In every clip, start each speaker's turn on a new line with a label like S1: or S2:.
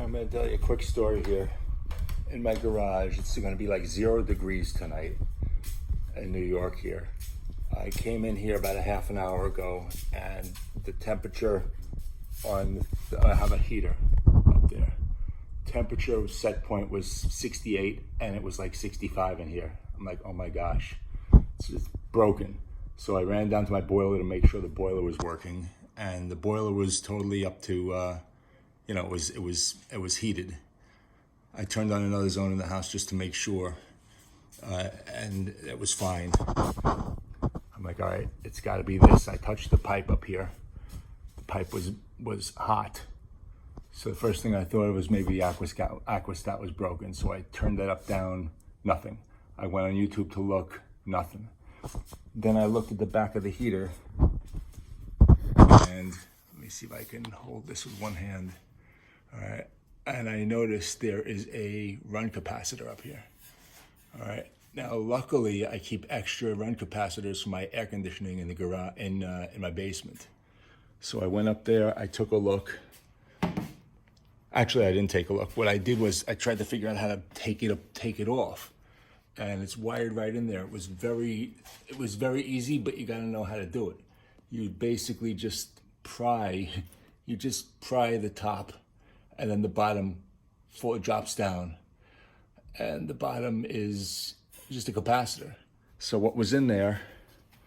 S1: I'm going to tell you a quick story here. In my garage, it's going to be like 0 degrees tonight in New York here. I came in here about a half an hour ago, and the temperature I have a heater up there. Temperature set point was 68, and it was like 65 in here. I'm like, oh my gosh, it's just broken. So I ran down to my boiler to make sure the boiler was working, and the boiler was totally up to, it was heated. I turned on another zone in the house just to make sure, and it was fine. I'm like, all right, it's got to be this. I touched the pipe up here. The pipe was hot. So the first thing I thought was maybe the aquastat was broken. So I turned that up, down, nothing. I went on YouTube to look, nothing. Then I looked at the back of the heater, and let me see if I can hold this with one hand. All right, and I noticed there is a run capacitor up here. All right, now luckily I keep extra run capacitors for my air conditioning in the garage, in my basement. So I went up there, I took a look. Actually, I didn't take a look. What I did was I tried to figure out how to take it off, and it's wired right in there. It was very easy, but you got to know how to do it. You basically just pry the top, and then the bottom drops down, and the bottom is just a capacitor. So what was in there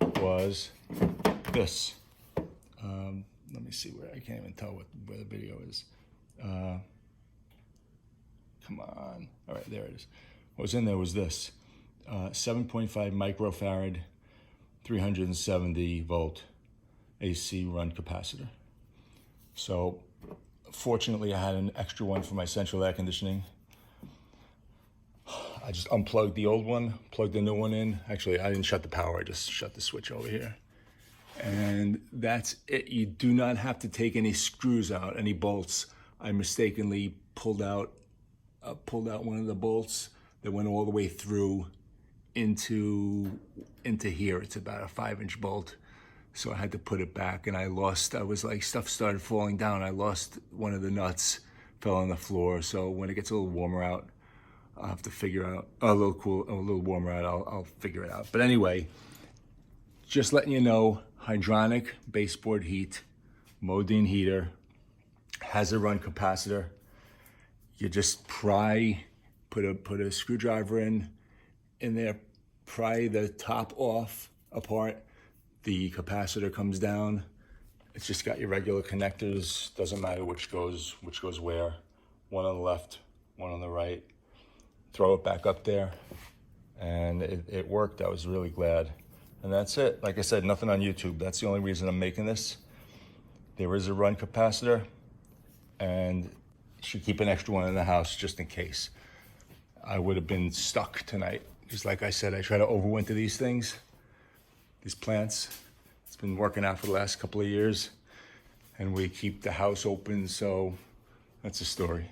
S1: was this. Let me see where I can't even tell where the video is. Come on. All right, there it is. What was in there was this 7.5 microfarad, 370 volt AC run capacitor. So fortunately, I had an extra one for my central air conditioning. I just unplugged the old one, plugged the new one in. Actually, I didn't shut the power, I just shut the switch over here. And that's it. You do not have to take any screws out, any bolts. I mistakenly pulled out one of the bolts that went all the way through into here. It's about a 5-inch bolt. So I had to put it back, and I was like, stuff started falling down. I lost one of the nuts, fell on the floor. So when it gets a little warmer out, I'll have to figure out, a little warmer out, I'll figure it out. But anyway, just letting you know, hydronic baseboard heat, Modine heater, has a run capacitor. You just pry, put a screwdriver in there, pry the top apart. The capacitor comes down. It's just got your regular connectors. Doesn't matter which goes where. One on the left, one on the right. Throw it back up there, and it worked. I was really glad. And that's it. Like I said, nothing on YouTube. That's the only reason I'm making this. There is a run capacitor, and should keep an extra one in the house just in case. I would have been stuck tonight. Just like I said, I try to overwinter these things, these plants. It's been working out for the last couple of years, and we keep the house open, so that's the story.